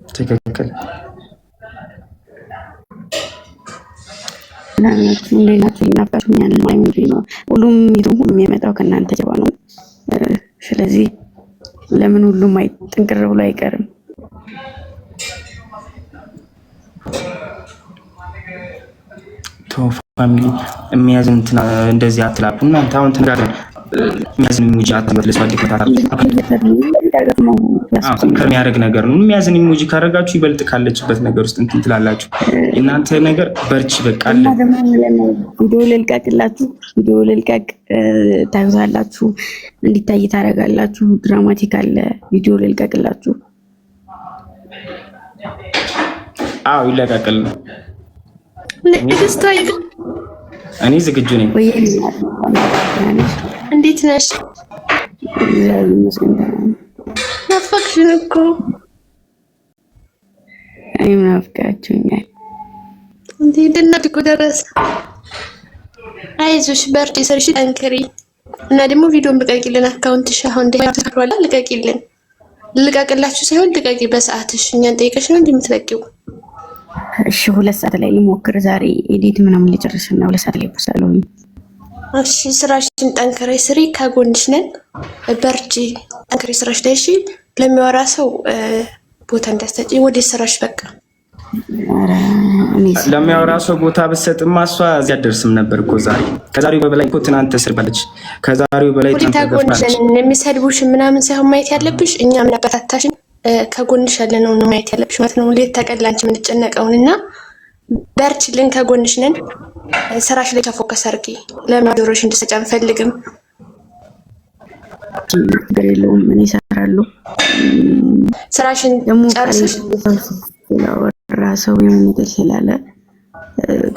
ትክክል ናፍቃችሁኛል። ሁሉም የመጣው ከእናንተ ጀርባ ነው። ስለዚህ ለምን ሁሉም ጥንቅር ብሎ አይቀርም? ፋሚሊ የሚያዝን እንደዚህ አትላቁ። እናንተ አሁን ተነጋግረን የሚያዝን ኢሞጂ አትመልሱ። ከሚያደርግ ነገር ነው። የሚያዝን ኢሞጂ ካደረጋችሁ ይበልጥ ካለችበት ነገር ውስጥ እንትን ትላላችሁ። እናንተ ነገር በርቺ በቃ አለ። ቪዲዮ ልልቀቅ ታዩታላችሁ፣ እንዲታይ ታደርጋላችሁ። ድራማቲክ አለ ቪዲዮ ልልቀቅላችሁ። አዎ ይለቀቅል። እኔ ዝግጁ ነኝ። እንዴት ነሽ? ናፈቅሽን እኮ። እኔም ናፍቃችሁኛል። እንዴ ድነት እኮ ደረሰ። አይዞሽ በርቺ፣ ሰርሽ ጠንክሪ እና ደግሞ ቪዲዮን ልቀቂልን። አካውንትሽ አሁን እንደታውቃላ ልቀቂልን። ልቀቅላችሁ ሳይሆን ልቀቂ በሰዓትሽ። እኛን ጠይቀሽ ነው እንደምትለቂው። እሺ 2 ሰዓት ላይ ልሞክር። ዛሬ ኤዲት ምናምን ልጨርስና 2 ሰዓት ላይ ፖስታለሁ። እሺ ስራሽን ጠንክሪ ስሪ፣ ከጎንሽ ነን። በርቺ፣ ጠንክሪ ስራሽ ላይ። እሺ ለሚወራ ሰው ቦታ እንዳትሰጪ፣ ወደ ስራሽ በቃ። ለሚያወራ ሰው ቦታ ብትሰጥማ እሷ እዚህ አትደርስም ነበር እኮ ዛሬ። ከዛሬው በላይ እኮ ትናንት ተሰርባለች። ከዛሬው በላይ ተንተገፍናለች። የሚሰድቡሽ ምናምን ሳይሆን ማየት ያለብሽ እኛ ምን አበታታሽን ከጎንሽ ያለነው ነው ማየት ያለብሽ ማለት ነው። ሌት ተቀን ላንቺ የምንጨነቀውንና በርቺልን፣ ከጎንሽ ነን። ስራሽ ላይ ፎከስ አድርጊ። ለምን ዶሮሽ እንድትሰጪ አንፈልግም። ችግር የለውም፣ ምን ይሰራሉ። ስራሽን ጨርሰሽ ራሰው የሆነ ነገር ስላለ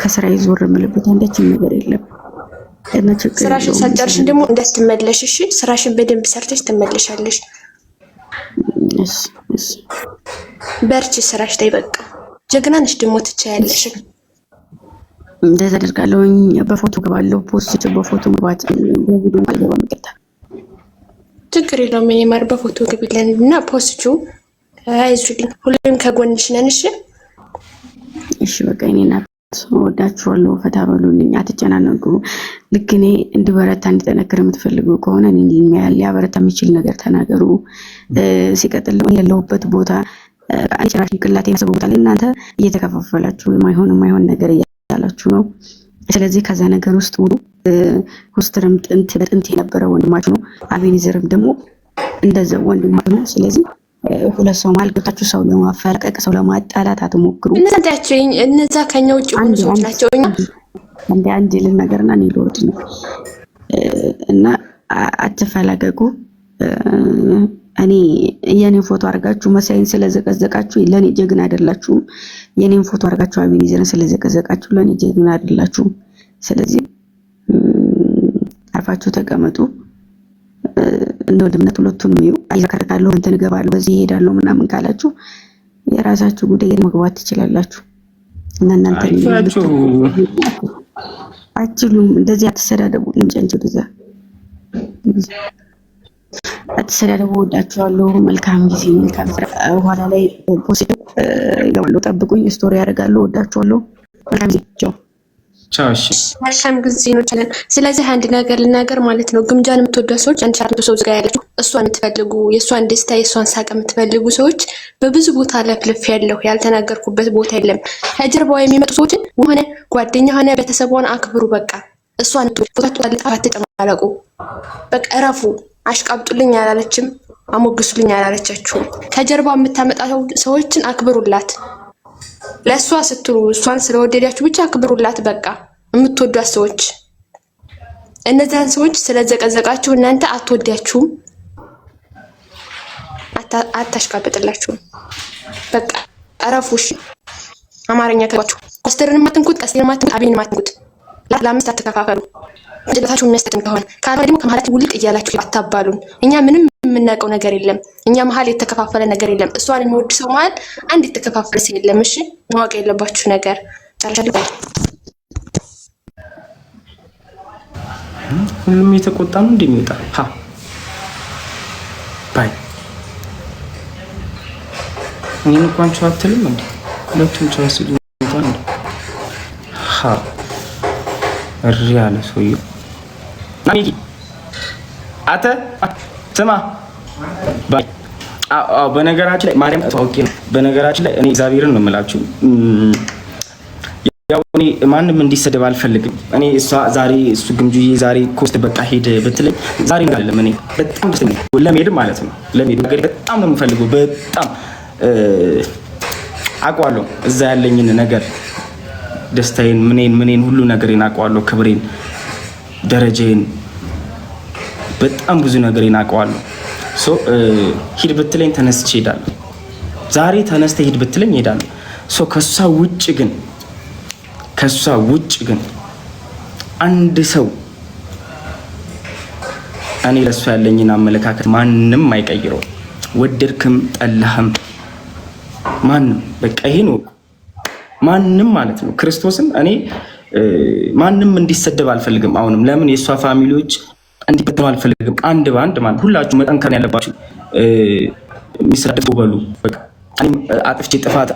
ከስራ ይዞር የምልበት አንዳችም ነገር የለም። ስራሽን ሳትጨርሽ ደግሞ እንዳትመለሽ እሺ። ስራሽን በደንብ ሰርተሽ ትመለሻለሽ። በርቺ ስራሽ ላይ በቃ። ጀግና ነሽ ደግሞ ትቻያለሽ። እንደዛ አደርጋለሁኝ። በፎቶ ገባለሁ፣ ፖስት በፎቶ መግባት በቪዲዮ አልገባም። ይቀጣ ችግር የለውም። እኔ ማር በፎቶ ግቢለን እና ፖስቱ አይዙልኝ። ሁሉም ከጎንሽ ነን። እሺ በቃ እኔ እናት ወዳችኋለሁ። ፈታ በሉልኝ፣ አትጨናነቁ። ልክ እኔ እንድበረታ እንድጠነክር የምትፈልጉ ከሆነ እኔ ሊያበረታ የሚችል ነገር ተናገሩ። ሲቀጥል ያለሁበት ቦታ አንቺ ራሽ ቅላት ያሰበው ቦታ ላይ እናንተ እየተከፋፈላችሁ የማይሆን ነገር እያላችሁ ነው። ስለዚህ ከዛ ነገር ውስጥ ሁሉ ኮስትርም በጥንት የነበረ ወንድማችሁ ነው። አቤኒዘርም ደግሞ እንደዛው ወንድማችሁ ነው። ስለዚህ ሁለት ሰው መሀል ገብታችሁ ሰው ለማፈረቀቅ ሰው ለማጣላት አትሞክሩ። እነዛ ከኛ ውጭ ሆኑ ሰዎች ናቸው። አንድ ልንገርና እኔ ልወርድ ነው እና አትፈላቀቁ። እኔ የኔን ፎቶ አድርጋችሁ መሳይን ስለዘቀዘቃችሁ ለኔ ጀግና አይደላችሁም። የኔን ፎቶ አድርጋችሁ አቤኒዘርን ስለዘቀዘቃችሁ ለኔ ጀግና አይደላችሁም። ስለዚህ አርፋችሁ ተቀመጡ። እንደ ወንድምነት ሁለቱንም ይዩ። አይዘከርካለሁ እንትን ገባለሁ በዚህ ይሄዳለሁ ምናምን ካላችሁ የራሳችሁ ጉዳይ መግባት ትችላላችሁ። እና እናንተ አትችሉም። እንደዚህ አትሰዳደቡ። እንጨንጭ ጊዜ አትሰዳደቡ። ወዳችኋለሁ። መልካም ጊዜ፣ መልካም ስራ። በኋላ ላይ ፖስት ይገባሉ። ጠብቁኝ፣ ስቶሪ ያደርጋለሁ። ወዳችኋለሁ። መልካም ጊዜ። ቻው። መልካም ጊዜ ነው። ስለዚህ አንድ ነገር ልናገር ማለት ነው። ግምጃን የምትወዷ ሰዎች አንቺ አርቶ ሰው ዝጋ ያለችው እሷን የምትፈልጉ የእሷን ደስታ የእሷን ሳቅ የምትፈልጉ ሰዎች በብዙ ቦታ ለፍልፍ ያለው ያልተናገርኩበት ቦታ የለም። ከጀርባዋ የሚመጡ ሰዎችን ሆነ ጓደኛ ሆነ ቤተሰቧን አክብሩ። በቃ እሷን አትጨማለቁ። በቃ እረፉ። አሽቃብጡልኝ አላለችም፣ አሞግሱልኝ አላለቻችሁም። ከጀርባ የምታመጣ ሰዎችን አክብሩላት። ለእሷ ስትሉ እሷን ስለወደዳችሁ ብቻ አክብሩላት። በቃ የምትወዷት ሰዎች እነዛን ሰዎች ስለዘቀዘቃችሁ እናንተ አትወዳችሁም፣ አታሽቃብጥላችሁም። በቃ አረፉሽ። አማርኛ ከባችሁ ኮስተርን ማትንኩት፣ ቀስቴን ማትንኩት፣ አቤን ማትንኩት። ለአምስት አትከፋፈሉ። ጭንቅላታችሁ የሚያስጠጥም ከሆነ ካልሆነ ደግሞ ከመሀላችሁ ውልቅ እያላችሁ አታባሉን። እኛ ምንም የምናውቀው ነገር የለም። እኛ መሀል የተከፋፈለ ነገር የለም። እሷን የሚወድ ሰው መሀል አንድ የተከፋፈለ ሰው የለም። እሺ ማወቅ የለባችሁ ነገር ጨርሻለሁ። ሁሉም የተቆጣ ነው እንደሚወጣ ባይ እኔን እንኳን ቻው አትልም እንዴ? ሁለቱም ቻው ሲሉ እንኳን እሪ ያለ ሰውዬው ናሚኪ አተ ስማ ባይ በነገራችን ላይ ማርያም ታውቂ ነው። በነገራችን ላይ እኔ እግዚአብሔርን ነው የምላችሁ፣ ያው እኔ ማንም እንዲሰደብ አልፈልግም። እኔ እሷ ዛሬ እሱ ግምጁዬ ዛሬ ኮስት በቃ ሄድ ብትለኝ ዛሬ እንዳለም እኔ በጣም ደስተኛ ለመሄድ ማለት ነው። ለመሄድ ነገር በጣም ነው የምፈልገው። በጣም አውቀዋለሁ እዛ ያለኝን ነገር ደስታዬን፣ ምኔን ሁሉ ነገሬን አውቀዋለሁ። ክብሬን፣ ደረጃዬን፣ በጣም ብዙ ነገሬን አውቀዋለሁ። ሂድ ብትለኝ ተነስቼ ሄዳለሁ። ዛሬ ተነስተ ሂድ ብትለኝ ሄዳለሁ። ከሷ ውጭ ግን አንድ ሰው እኔ ለሷ ያለኝን አመለካከት ማንም አይቀይረው። ወደድክም ጠላህም ማንም በቃ ይሄ ነው ማንም ማለት ነው። ክርስቶስን እኔ ማንም እንዲሰደብ አልፈልግም። አሁንም ለምን የሷ ፋሚሊዎች እንዲበተኑ አልፈልግም። አንድ በአንድ ማለት ሁላችሁ መጠንከር ያለባችሁ የሚሰደቡ በሉ በቃ አጥፍቼ ጥፋት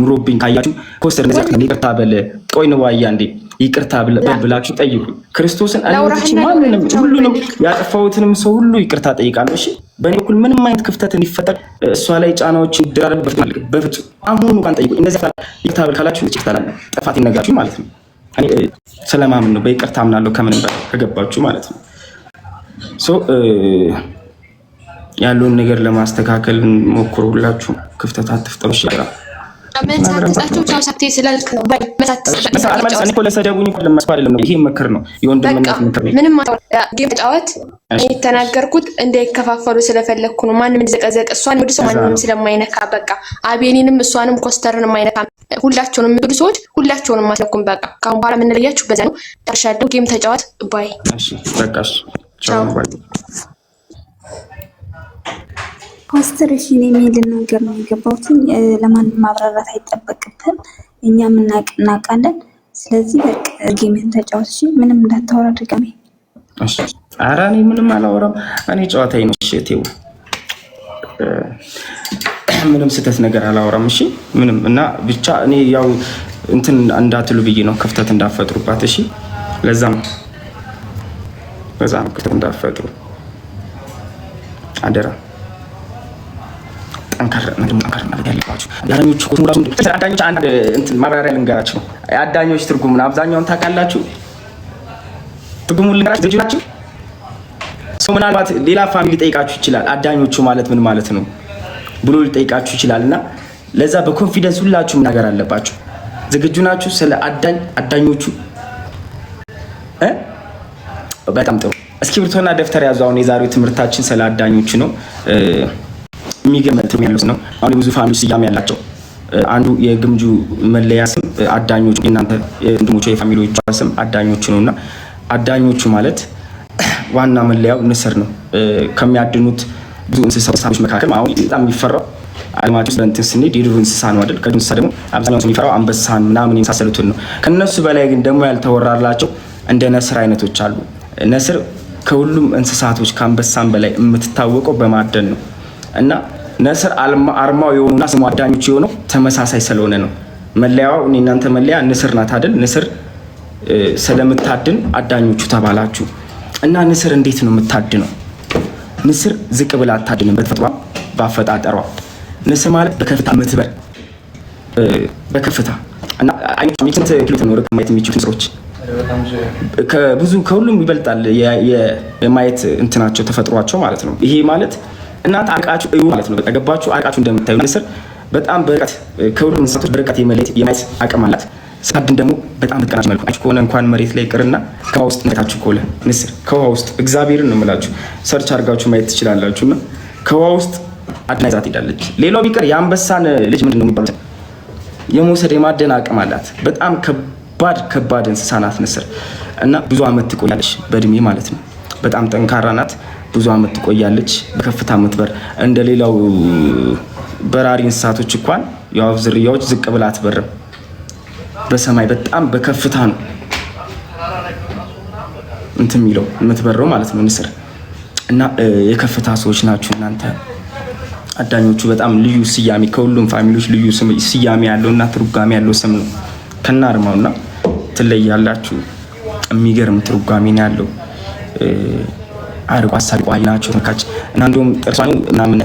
ኑሮብኝ ካያችሁ ኮስተር እንደዛ ይቅርታ በል ቆይ ነው ዋያ እንዴ ይቅርታ ብላችሁ ጠይቁ ክርስቶስን። አንቺ ማንንም ሁሉንም ያጠፋሁትንም ሰው ሁሉ ይቅርታ ጠይቃለሁ። እሺ በእኔ በኩል ምንም አይነት ክፍተት እንዲፈጠር እሷ ላይ ጫናዎች ይደራረብበት ማለት በፍጹም አሁኑ እንኳን ጠይቁ። እንደዚህ ይቅርታ በል ካላችሁ ይቅርታ ጥፋት ይነጋችሁ ማለት ነው። እኔ ስለማምን ነው በይቅርታ አምናለሁ ከምንም በላይ ከገባችሁ ማለት ነው። ያለውን ነገር ለማስተካከል ሞክሩ። ሁላችሁ ክፍተት አትፍጠሩ። ይሻላል ምን ሳትጻቸው ቻው ሳትይ ስላልክ ነው። ባይ እኔ እኮ ለሰደቡኝ እኮ ለማስፋ አይደለም ነው። ይሄ ምክር ነው፣ የወንድምነት ምክር ነው። ምንም ጌም ተጫወት። እኔ የተናገርኩት እንዳይከፋፈሉ ስለፈለኩ ነው። ማንም እንዲዘቀዘቅ እሷን ወደ ሰው ማንንም ስለማይነካ በቃ አቤኔንም እሷንም ኮስተርንም አይነካ። ሁላችሁንም የምትሉ ሰዎች ሁላችሁንም ማስለኩም በቃ ካሁን በኋላ የምንለያችሁ በዛ ነው። ጨርሻለሁ። ጌም ተጫወት። ባይ እሺ በቃ እሺ ቻው ባይ ፓስተር። እሺ እኔ የሚልን ነገር ነው የገባሁት። ለማንም ማብራራት አይጠበቅብህም። እኛ እናውቃለን። ስለዚህ በቃ ጌምን ተጫወት። እሺ ምንም እንዳታወራ ድጋሜ። እሺ ኧረ እኔ ምንም አላወራም። እኔ ጨዋታዬ ነው። እሺ እቴው ምንም ስህተት ነገር አላወራም። እሺ ምንም እና ብቻ እኔ ያው እንትን እንዳትሉ ብዬ ነው፣ ክፍተት እንዳፈጥሩባት። እሺ ለዛ ነው ክፍተት እንዳፈጥሩ አደራ። ጠንካራ ማለት ያለባችሁ አዳኞች እኮ ሙራሱ አዳኞች አንድ እንትን ማብራሪያ ልንገራችሁ። የአዳኞች ትርጉሙን አብዛኛውን ታውቃላችሁ? ትርጉሙን ልንገራችሁ። ዝግጁ ናችሁ? ሰው ምናልባት ሌላ ፋሚሊ ሊጠይቃችሁ ይችላል። አዳኞቹ ማለት ምን ማለት ነው ብሎ ሊጠይቃችሁ ይችላል። እና ለዛ በኮንፊደንስ ሁላችሁም ነገር አለባችሁ። ዝግጁ ናችሁ? ስለ አዳኞቹ በጣም ጥሩ። እስክሪብቶና ደብተር ያዙ። አሁን የዛሬው ትምህርታችን ስለ አዳኞቹ ነው። የሚገርም ትርጉም ያለው ነው። አሁን የብዙ ፋሚሊ ስያሜ ያላቸው አንዱ የግምጁ መለያ ስም አዳኞቹ፣ የእናንተ የወንድሞቹ የፋሚሊዎቹ ስም አዳኞቹ ነውና አዳኞቹ ማለት ዋና መለያው ንስር ነው። ከሚያድኑት ብዙ እንስሳዎች መካከል አሁን በጣም የሚፈራው ዓለማችን ውስጥ እንትን ስንሄድ የዱር እንስሳ ነው አይደል? ከዱር እንስሳ ደግሞ አብዛኛው የሚፈራው አንበሳን ምናምን የመሳሰሉትን ነው። ከነሱ በላይ ግን ደግሞ ያልተወራላቸው እንደ ነስር አይነቶች አሉ። ነስር ከሁሉም እንስሳቶች ከአንበሳን በላይ የምትታወቀው በማደን ነው። እና ነስር አርማው የሆኑና ስሙ አዳኞቹ የሆነው ተመሳሳይ ስለሆነ ነው። መለያው እናንተ መለያ ንስር ናት አይደል? ንስር ስለምታድን አዳኞቹ ተባላችሁ። እና ንስር እንዴት ነው የምታድነው? ንስር ዝቅ ብላ አታድንም። በተፈጥሯ ባፈጣጠሯ ንስር ማለት በከፍታ የምትበር በከፍታ እና አይነት ስንት ኪሎ ነው ርቀት ማየት የሚችሉ ንስሮች ከሁሉም ይበልጣል የማየት እንትናቸው ተፈጥሯቸው ማለት ነው። ይሄ ማለት እናንተ አርቃችሁ እዩ ማለት ነው። በቃ ገባችሁ? አርቃችሁ እንደምታዩ ንስር በጣም በርቀት ከሁሉም እንስሳቶች በርቀት የማየት አቅም አላት። ሳድን ደግሞ በጣም በቀናች መልኩ አይችሁ ከሆነ እንኳን መሬት ላይ ቅርና ከውሃ ውስጥ ነታችሁ ከሆነ ንስር ከውሃ ውስጥ እግዚአብሔርን ነው የምላችሁ፣ ሰርች አድርጋችሁ ማየት ትችላላችሁና ከውሃ ውስጥ አድና ይዛት ሄዳለች። ሌላው ቢቀር የአንበሳን ልጅ ምንድን ነው የሚባሉት የመውሰድ የማደን አቅም አላት። በጣም ከባድ እንስሳ ናት ንስር እና ብዙ አመት ትቆያለች በእድሜ ማለት ነው። በጣም ጠንካራ ናት። ብዙ አመት ትቆያለች። በከፍታ የምትበር እንደ ሌላው በራሪ እንስሳቶች እንኳን የአዕዋፍ ዝርያዎች ዝቅ ብላ አትበርም። በሰማይ በጣም በከፍታ ነው እንትን የሚለው የምትበረው ማለት ነው ንስር። እና የከፍታ ሰዎች ናችሁ እናንተ አዳኞቹ በጣም ልዩ ስያሜ ከሁሉም ፋሚሊዎች ልዩ ስያሜ ያለውና ትርጓሜ ያለው ስም ነው ከና አርማውና ትለያላችሁ። የሚገርም ትርጓሜ ነው ያለው። አርቆ አሳቢ ናቸው ተካች እና እንደውም ጥርሷን ምናምን